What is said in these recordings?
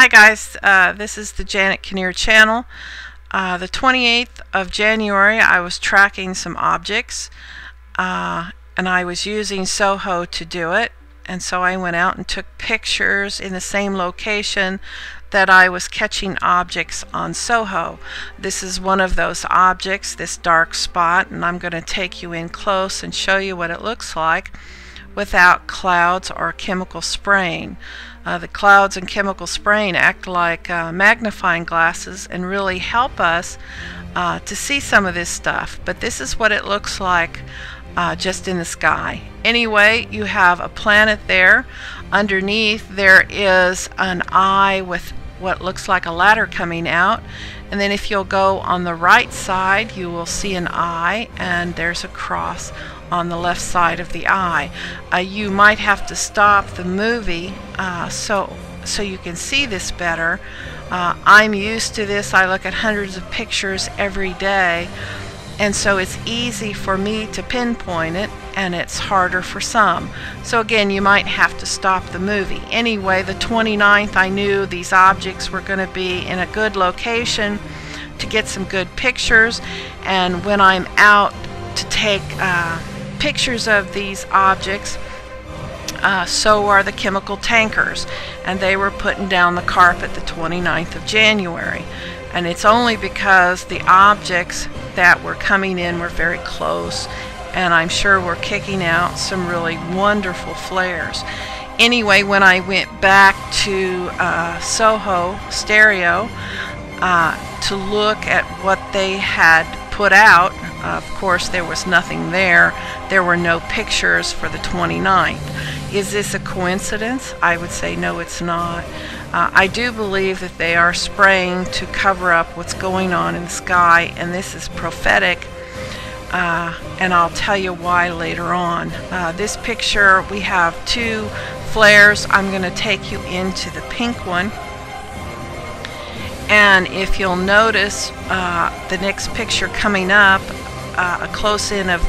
Hi guys, this is the Janet Kinnear channel. The 28th of January I was tracking some objects and I was using Soho to do it, and so I went out and took pictures in the same location that I was catching objects on Soho. This is one of those objects, this dark spot, and I'm going to take you in close and show you what it looks like without clouds or chemical spraying. The clouds and chemical spraying act like magnifying glasses and really help us to see some of this stuff, but this is what it looks like just in the sky. Anyway, you have a planet there. Underneath there is an eye with what looks like a ladder coming out, and then if you'll go on the right side you will see an eye, and there's a cross on the left side of the eye. You might have to stop the movie so you can see this better. I'm used to this. I look at hundreds of pictures every day, and so it's easy for me to pinpoint it, and it's harder for some. So again, you might have to stop the movie. Anyway, the 29th I knew these objects were going to be in a good location to get some good pictures, and when I'm out to take pictures of these objects, so are the chemical tankers, and they were putting down the carpet the 29th of January. And it's only because the objects that were coming in were very close, and I'm sure we're kicking out some really wonderful flares. Anyway, when I went back to Soho Stereo to look at what they had put out, of course there was nothing there. There were no pictures for the 29th. Is this a coincidence? I would say no, it's not. I do believe that they are spraying to cover up what's going on in the sky, and this is prophetic, and I'll tell you why later on. This picture, we have two flares. I'm going to take you into the pink one, and if you'll notice the next picture coming up, a close-in of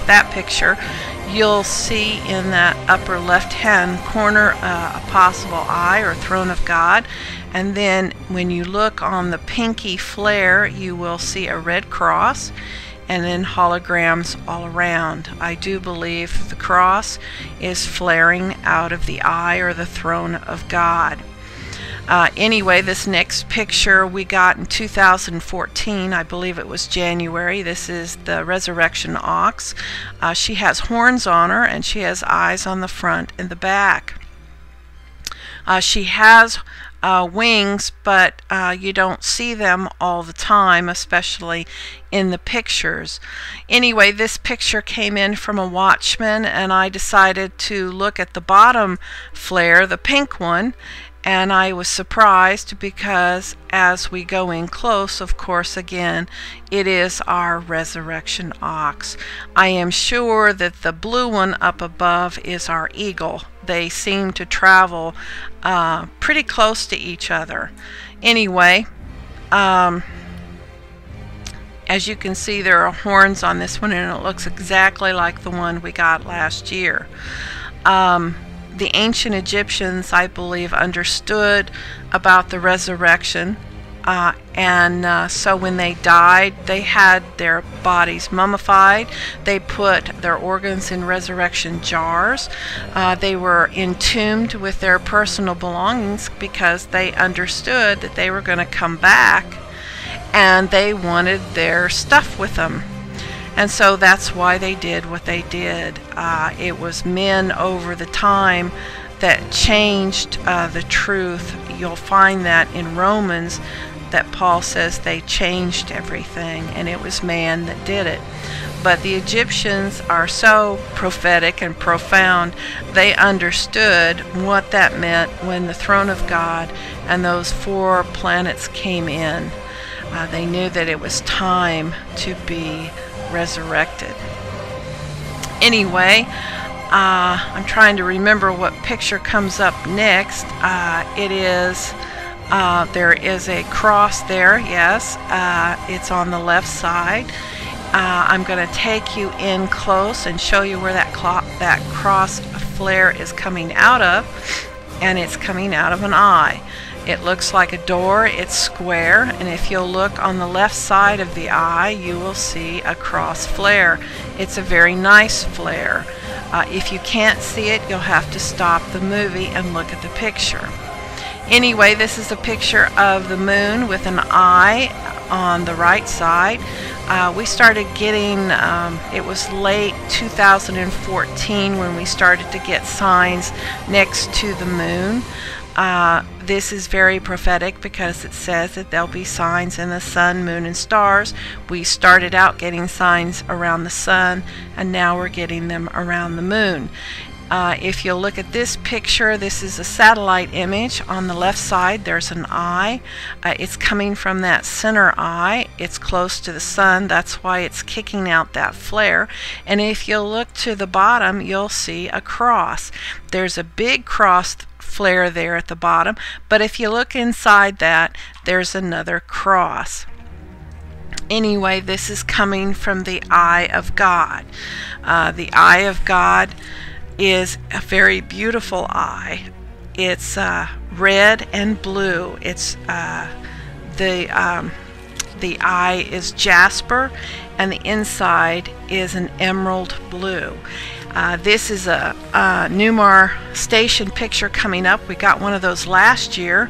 that picture, you'll see in that upper left-hand corner a possible eye or throne of God, and then when you look on the pinky flare you will see a red cross and then holograms all around. I do believe the cross is flaring out of the eye or the throne of God. Anyway, this next picture we got in 2014, I believe it was January. This is the resurrection ox. She has horns on her, and she has eyes on the front and the back. She has wings, but you don't see them all the time, especially in the pictures. Anyway, this picture came in from a Watchmen, and I decided to look at the bottom flare, the pink one, and I was surprised because as we go in close, of course, again, it is our resurrection ox. I am sure that the blue one up above is our eagle. They seem to travel pretty close to each other. Anyway, as you can see, there are horns on this one, and it looks exactly like the one we got last year. The ancient Egyptians, I believe, understood about the resurrection, and so when they died, they had their bodies mummified. They put their organs in resurrection jars. They were entombed with their personal belongings because they understood that they were going to come back, and they wanted their stuff with them. And so that's why they did what they did. It was men over the time that changed the truth. You'll find that in Romans that Paul says they changed everything, and it was man that did it. But the Egyptians are so prophetic and profound. They understood what that meant when the throne of God and those four planets came in. They knew that it was time to be resurrected. Anyway, I'm trying to remember what picture comes up next. It is there is a cross there. Yes, it's on the left side. I'm going to take you in close and show you where that cross flare is coming out of, and it's coming out of an eye. It looks like a door. It's square, and if you'll look on the left side of the eye, you will see a cross flare. It's a very nice flare. If you can't see it, you'll have to stop the movie and look at the picture. Anyway, this is a picture of the moon with an eye on the right side. We started getting, it was late 2014 when we started to get signs next to the moon. This is very prophetic because it says that there'll be signs in the sun, moon, and stars. We started out getting signs around the sun, and now we're getting them around the moon. If you look at this picture, this is a satellite image. On the left side there's an eye. It's coming from that center eye. It's close to the sun. That's why it's kicking out that flare. And if you look to the bottom, you'll see a cross. There's a big cross flare there at the bottom, but if you look inside that, there's another cross. Anyway, this is coming from the eye of God. The eye of God is a very beautiful eye. It's red and blue. It's the eye is jasper, and the inside is an emerald blue. This is a Newmar station picture coming up. We got one of those last year.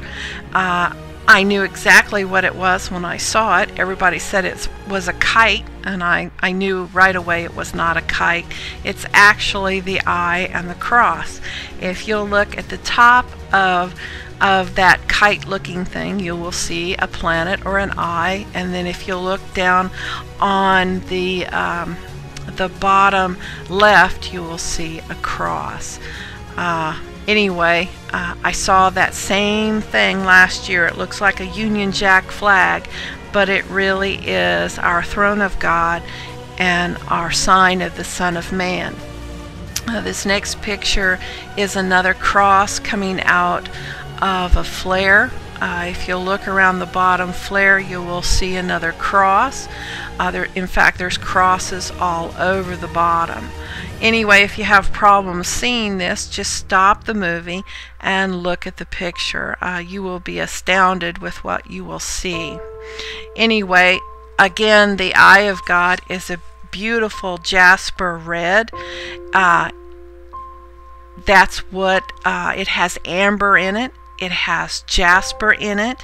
I knew exactly what it was when I saw it. Everybody said it was a kite, and I knew right away it was not a kite. It's actually the eye and the cross. If you'll look at the top of that kite-looking thing, you will see a planet or an eye, and then if you'll look down on the bottom left, you will see a cross. Anyway, I saw that same thing last year. It looks like a Union Jack flag, but it really is our throne of God and our sign of the Son of Man. This next picture is another cross coming out of a flare. If you'll look around the bottom flare, you will see another cross. In fact, there's crosses all over the bottom. Anyway, if you have problems seeing this, just stop the movie and look at the picture. You will be astounded with what you will see. Anyway, again, the eye of God is a beautiful jasper red. That's what it has. Amber in it. It has jasper in it.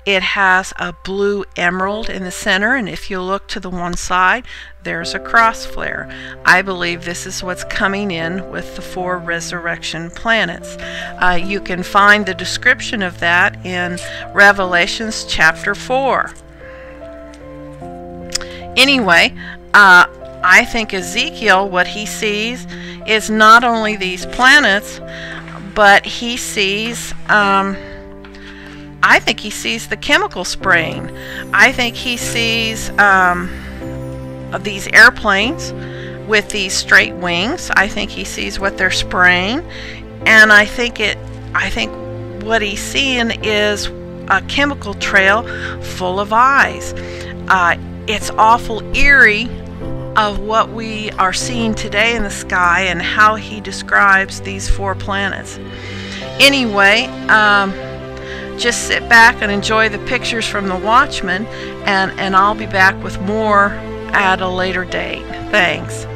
It has a blue emerald in the center, and if you look to the one side, there's a cross flare. I believe this is what's coming in with the 4 resurrection planets. You can find the description of that in Revelations chapter 4. Anyway, I think Ezekiel, what he sees is not only these planets, but he sees, I think he sees the chemical spraying. I think he sees these airplanes with these straight wings. I think he sees what they're spraying, and I think what he's seeing is a chemical trail full of eyes. It's awful eerie of what we are seeing today in the sky and how he describes these 4 planets. Anyway, just sit back and enjoy the pictures from the Watchmen, and I'll be back with more at a later date. Thanks.